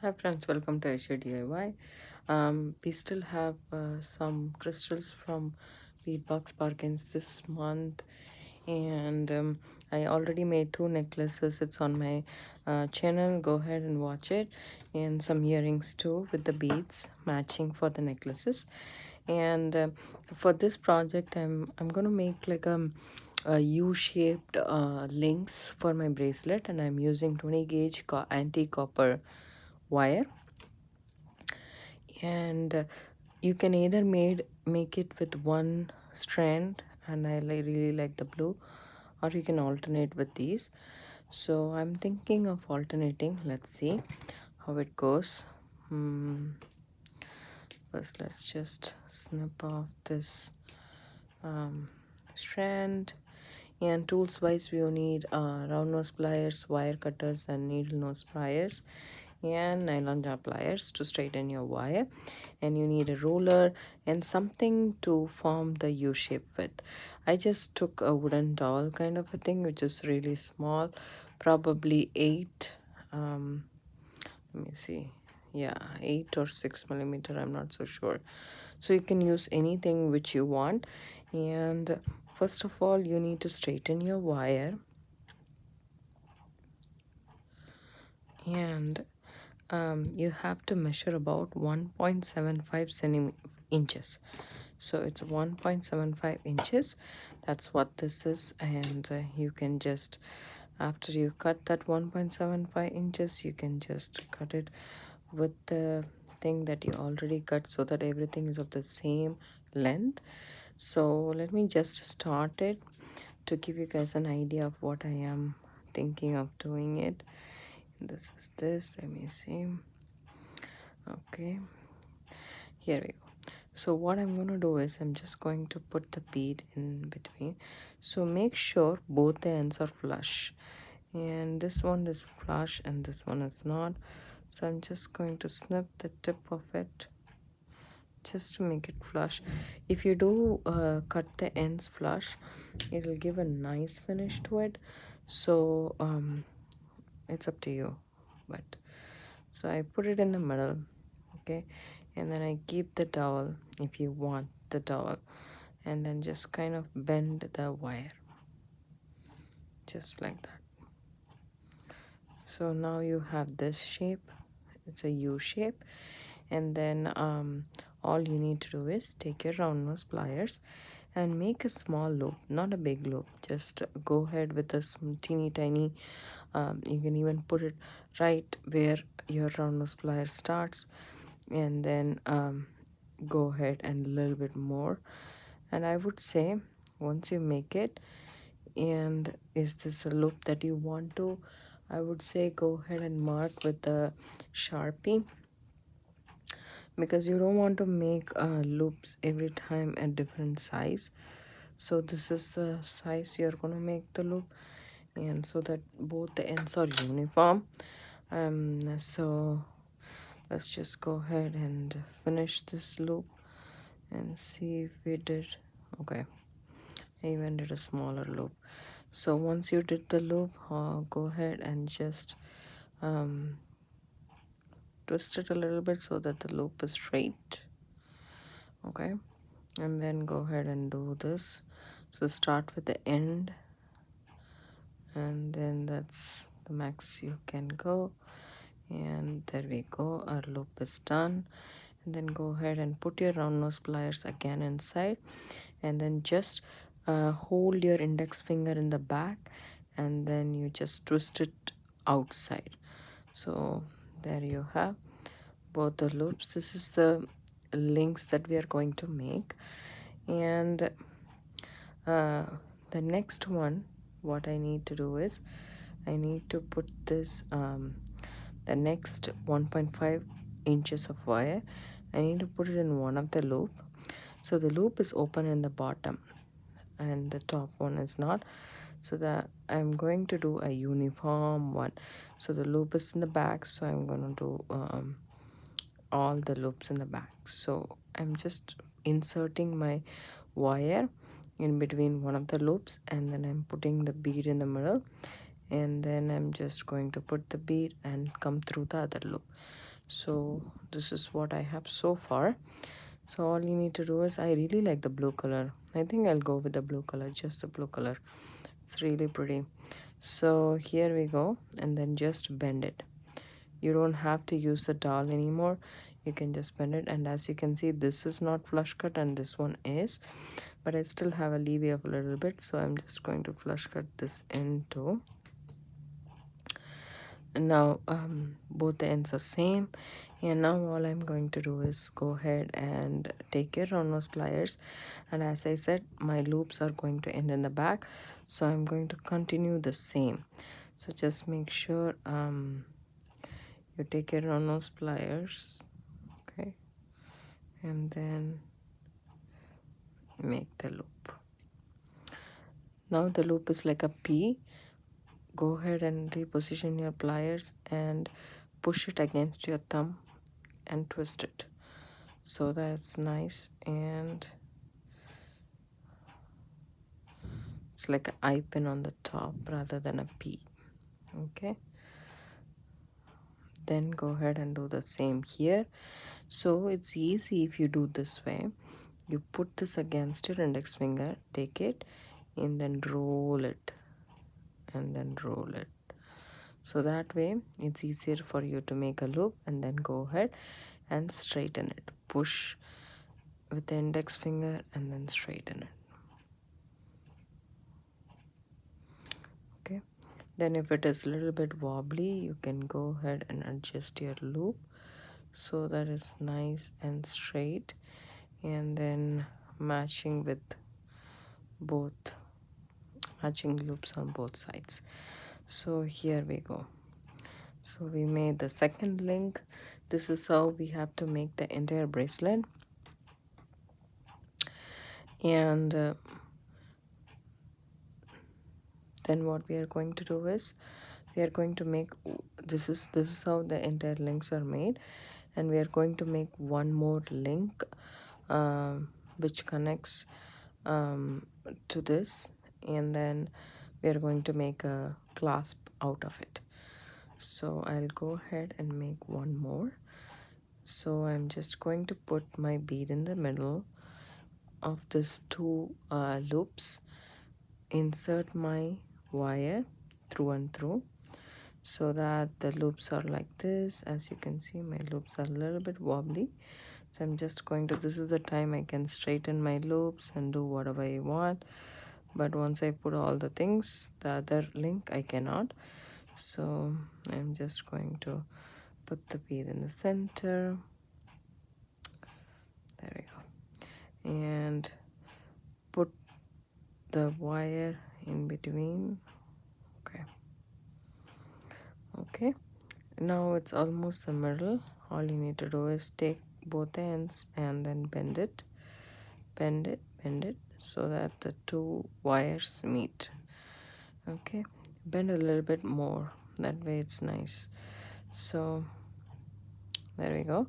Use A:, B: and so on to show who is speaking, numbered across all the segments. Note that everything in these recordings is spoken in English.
A: Hi friends, welcome to Aishudiy. We still have some crystals from Beatbox Bargains this month, and I already made two necklaces. It's on my channel. Go ahead and watch it, and some earrings too with the beads matching for the necklaces. And for this project, I'm gonna make like a U-shaped links for my bracelet, and I'm using 20 gauge anti-copper wire, and you can either make it with one strand, and I really like the blue, or you can alternate with these. So I'm thinking of alternating. Let's see how it goes. First let's just snip off this strand, and tools wise we will need round nose pliers, wire cutters, and needle nose pliers, and nylon jar pliers to straighten your wire. And you need a ruler and something to form the U shape with. I just took a wooden doll kind of a thing, which is really small, probably 8 let me see, yeah, 8 or 6 millimeter, I'm not so sure. So you can use anything which you want. And first of all, you need to straighten your wire, and you have to measure about 1.75 inches. So it's 1.75 inches. That's what this is. And you can just, after you cut that 1.75 inches, you can just cut it with the thing that you already cut, so that everything is of the same length. So let me just start it to give you guys an idea of what I am thinking of doing it. This is this, let me see. Okay, here we go. So what I'm going to do is I'm just going to put the bead in between. So make sure both the ends are flush, and this one is flush and this one is not. So I'm just going to snip the tip of it just to make it flush. If you do cut the ends flush, it will give a nice finish to it. So it's up to you. But so I put it in the middle, okay, and then I keep the dowel if you want the dowel, and then just kind of bend the wire just like that. So now you have this shape. It's a U shape. And then all you need to do is take your round nose pliers and make a small loop, not a big loop. Just go ahead with a teeny tiny, you can even put it right where your round nose plier starts, and then go ahead and a little bit more. And I would say once you make it, and is this a loop that you want to, I would say go ahead and mark with a Sharpie, because you don't want to make loops every time a different size. So this is the size you're going to make the loop, and so that both the ends are uniform. So let's just go ahead and finish this loop and see if we did. Okay, I even did a smaller loop. So once you did the loop, go ahead and just twist it a little bit so that the loop is straight. Okay, and then go ahead and do this. So start with the end, and then that's the max you can go. And there we go, our loop is done. And then go ahead and put your round nose pliers again inside, and then just hold your index finger in the back, and then you just twist it outside. So there you have both the loops. This is the links that we are going to make. And the next one, what I need to do is I need to put this the next 1.5 inches of wire, I need to put it in one of the loop. So the loop is open in the bottom and the top one is not, so that I'm going to do a uniform one. So the loop is in the back, so I'm going to do all the loops in the back. So I'm just inserting my wire in between one of the loops, and then I'm putting the bead in the middle, and then I'm just going to put the bead and come through the other loop. So this is what I have so far. So all you need to do is, I really like the blue color. I think I'll go with the blue color, just the blue color. It's really pretty. So here we go, and then just bend it. You don't have to use the doll anymore. You can just bend it, and as you can see, this is not flush cut and this one is, but I still have a leeway of a little bit, so I'm just going to flush cut this into. And now both the ends are same, and now all I'm going to do is go ahead and take your round nose pliers, and as I said, my loops are going to end in the back, so I'm going to continue the same. So just make sure you take your round nose pliers, okay, and then make the loop. Now the loop is like a P. Go ahead and reposition your pliers and push it against your thumb and twist it, so that's nice, and it's like an eye pin on the top rather than a P. Okay, then go ahead and do the same here. So it's easy if you do this way. You put this against your index finger, take it, and then roll it, and then roll it. So that way it's easier for you to make a loop, and then go ahead and straighten it. Push with the index finger and then straighten it. Okay, then if it is a little bit wobbly, you can go ahead and adjust your loop so that it's nice and straight, and then matching with both, matching loops on both sides. So here we go. So we made the second link. This is how we have to make the entire bracelet. And then what we are going to do is, we are going to make, this is how the entire links are made, and we are going to make one more link which connects to this, and then we are going to make a clasp out of it. So I'll go ahead and make one more. So I'm just going to put my bead in the middle of this two loops, insert my wire through and through, so that the loops are like this. As you can see, my loops are a little bit wobbly, so I'm just going to, this is the time I can straighten my loops and do whatever I want, but once I put all the things, the other link I cannot. So I'm just going to put the bead in the center, there we go, and put the wire in between. Okay, now it's almost the middle. All you need to do is take both ends and then bend it, bend it, bend it, so that the two wires meet. Okay, bend a little bit more, that way it's nice. So there we go.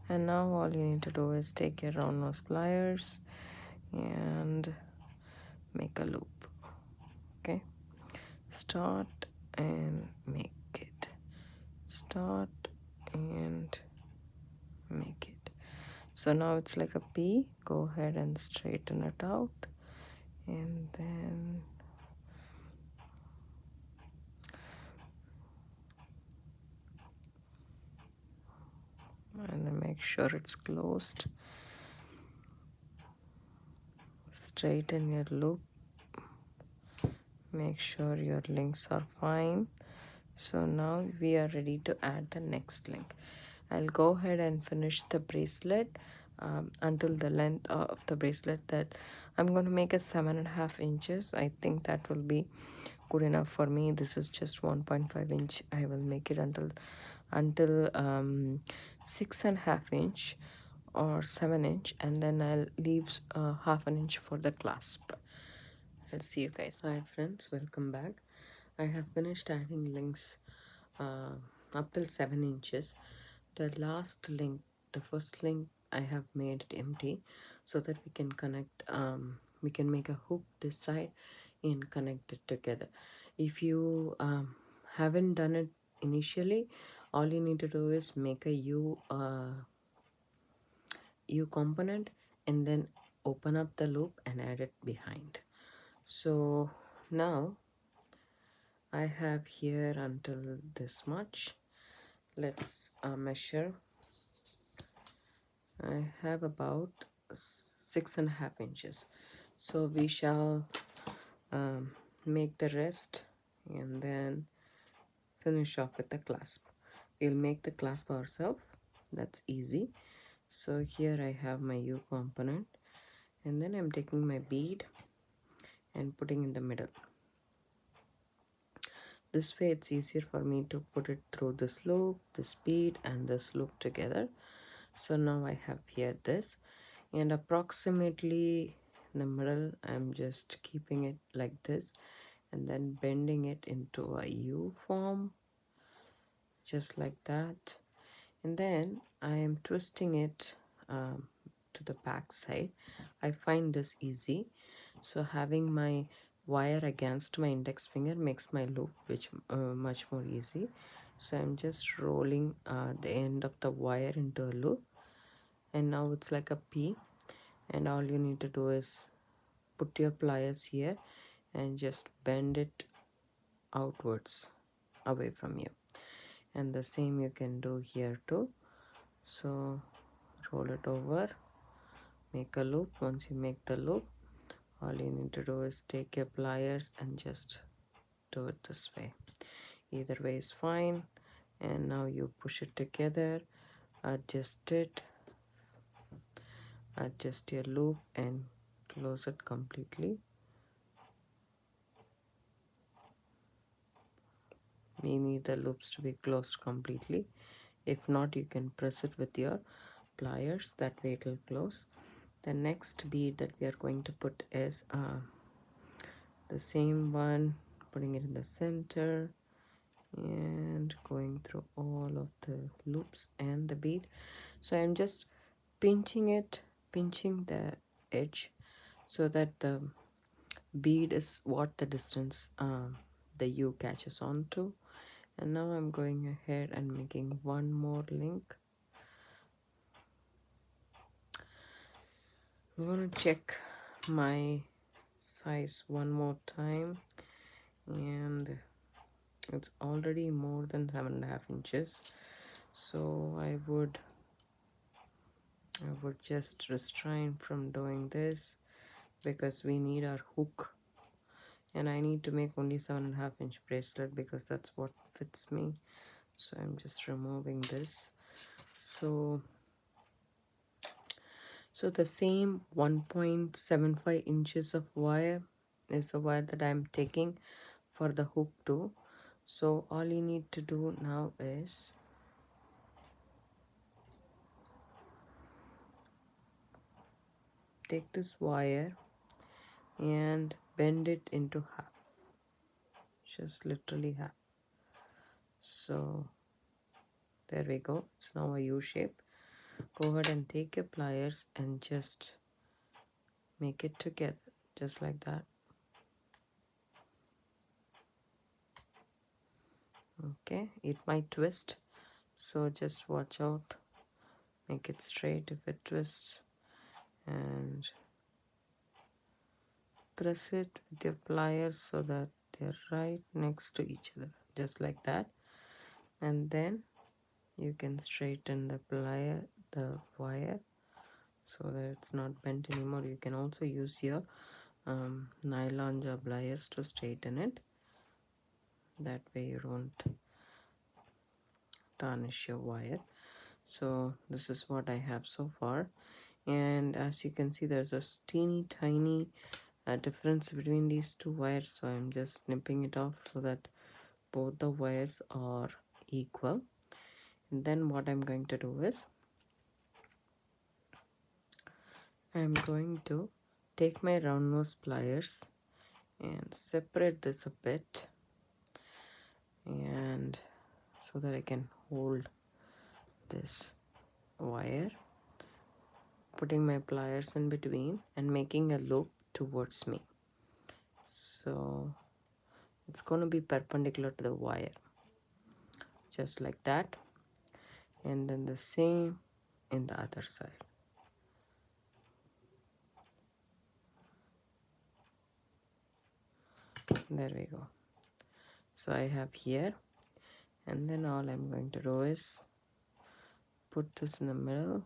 A: And now all you need to do is take your round nose pliers and make a loop. Okay, start and make it, start and make it. So now it's like a P. Go ahead and straighten it out, and then make sure it's closed. Straighten your loop, make sure your links are fine. So now we are ready to add the next link. I'll go ahead and finish the bracelet until the length of the bracelet that I'm going to make a 7.5 inches. I think that will be good enough for me. This is just 1.5 inch. I will make it until 6.5 inch or 7 inch, and then I'll leave half an inch for the clasp. I'll see you guys. Hi friends, welcome back. I have finished adding links up till 7 inches. The last link, the first link, I have made it empty so that we can connect, we can make a hook this side and connect it together. If you haven't done it initially, All you need to do is make a U component and then open up the loop and add it behind. So now I have here until this much. Let's measure. I have about 6.5 inches. So we shall make the rest and then finish off with the clasp. We'll make the clasp ourselves. That's easy. So here I have my U component, and then I'm taking my bead and putting in the middle. This way it's easier for me to put it through this loop, this bead, and this loop together. So now I have here this, and approximately in the middle I'm just keeping it like this and then bending it into a U form, just like that. And then I am twisting it to the back side. I find this easy. So having my wire against my index finger makes my loop much more easy. So I'm just rolling the end of the wire into a loop, and now it's like a P. And all you need to do is put your pliers here and just bend it outwards away from you, and the same you can do here too. So roll it over, make a loop. Once you make the loop, all you need to do is take your pliers and just do it this way. Either way is fine. And now you push it together, adjust it, adjust your loop and close it completely. We need the loops to be closed completely. If not, you can press it with your pliers, that way it will close. The next bead that we are going to put is the same one, putting it in the center and going through all of the loops and the bead. So I'm just pinching the edge so that the bead is what the distance the U catches on to. And now I'm going ahead and making one more link. I'm going to check my size one more time, and it's already more than 7.5 inches. So I would just restrain from doing this because we need our hook, and I need to make only 7.5 inch bracelet because that's what fits me. So I'm just removing this. So the same 1.75 inches of wire is the wire that I'm taking for the hook too. So all you need to do now is take this wire and bend it into half, just literally half. So there we go, it's now a U shape. Go ahead and take your pliers and just make it together, just like that. Okay, it might twist, so just watch out, make it straight if it twists, and press it with your pliers so that they're right next to each other, just like that. And then you can straighten the wire so that it's not bent anymore. You can also use your nylon jaw pliers to straighten it. That way you don't tarnish your wire. So this is what I have so far, and as you can see, there's a teeny tiny difference between these two wires. So I'm just snipping it off so that both the wires are equal. And then what I'm going to do is I'm going to take my round nose pliers and separate this a bit, and so that I can hold this wire, putting my pliers in between and making a loop towards me. So it's going to be perpendicular to the wire, just like that. and then the same in the other side. There we go. So I have here, and then all I'm going to do is put this in the middle,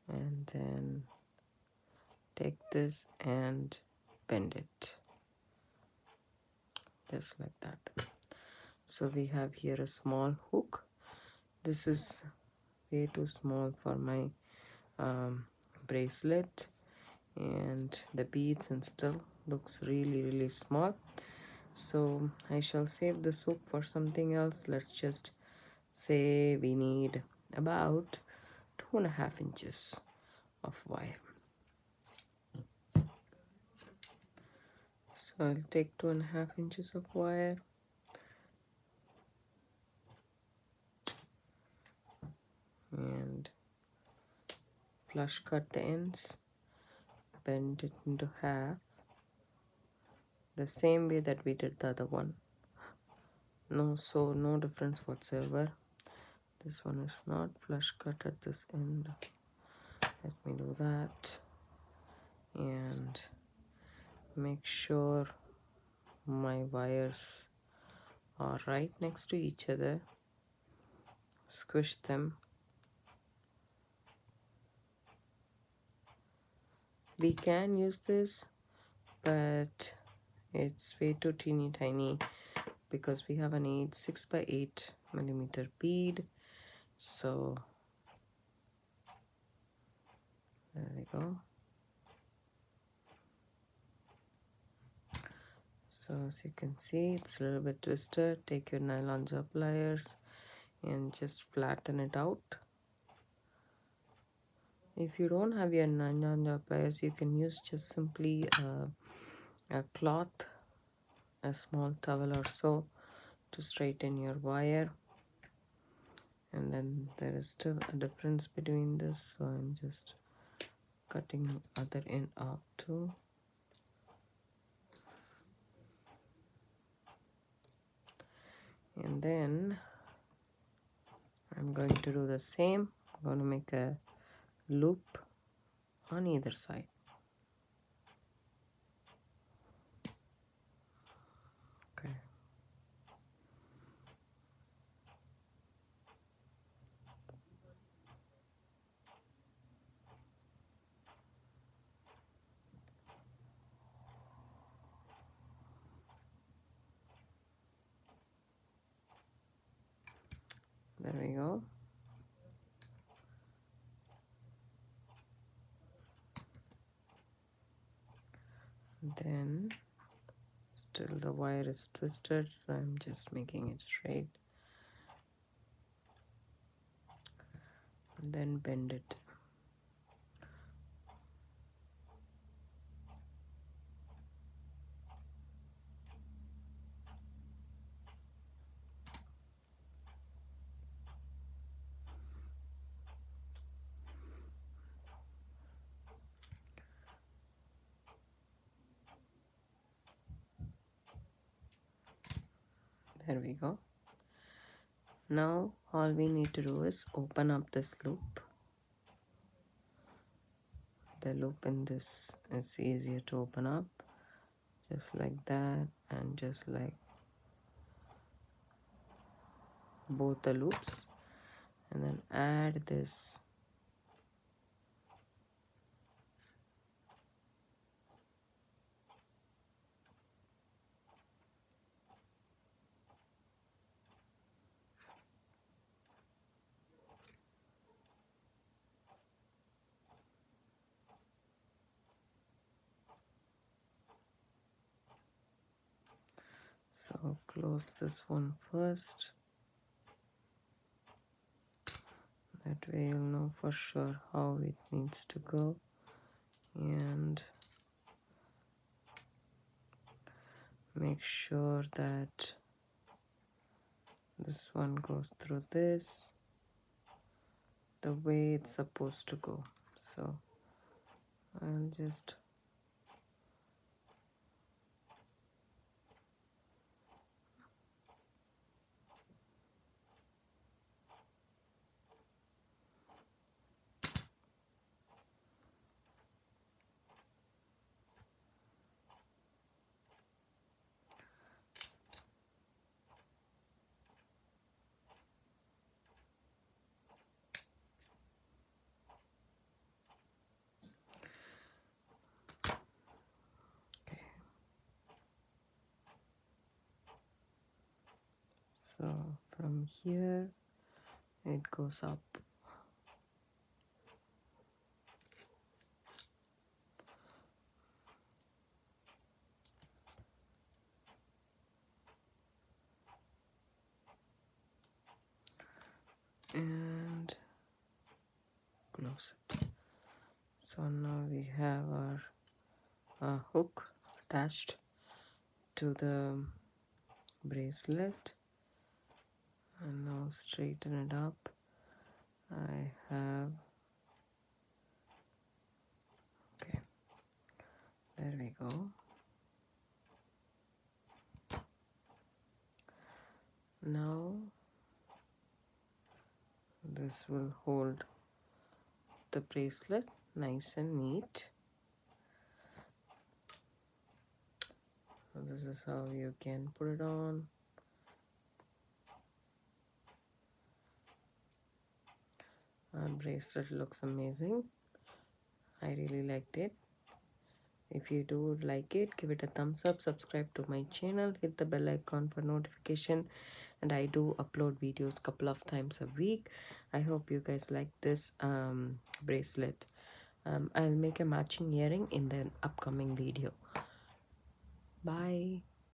A: and then take this and bend it just like that. So we have here a small hook. This is way too small for my bracelet, and the beads and still looks really small. So I shall save this hook for something else. Let's just say we need about 2.5 inches of wire. So I'll take 2.5 inches of wire and flush cut the ends, bend it into half the same way that we did the other one. No difference whatsoever. This one is not flush cut at this end. Let me do that and make sure my wires are right next to each other. Squish them. We can use this, but it's way too teeny tiny because we have an 6 by 8 millimeter bead. So there we go. So as you can see, it's a little bit twisted. Take your nylon gel pliers and just flatten it out. If you don't have your nylon gel pliers, you can use just simply a cloth, a small towel or so, to straighten your wire. And then there is still a difference between this, so I'm just cutting the other end off too. And then I'm going to do the same. I'm going to make a loop on either side. Okay. There we go. Then still the wire is twisted, so I'm just making it straight. And then bend it. There we go. Now all we need to do is open up this loop. The loop in this is easier to open up, just like that, and just like both the loops, and then add this so close this one first. That way you'll know for sure how it needs to go, and make sure that this one goes through this the way it's supposed to go. So I'll just So from here it goes up. And close it. So now we have our hook attached to the bracelet, and now straighten it up. I have, okay, there we go. Now this will hold the bracelet nice and neat. So this is how you can put it on. Our bracelet looks amazing. I really liked it. If you do like it, give it a thumbs up, subscribe to my channel, hit the bell icon for notification, and I do upload videos couple of times a week. I hope you guys like this bracelet. I'll make a matching earring in the upcoming video. Bye.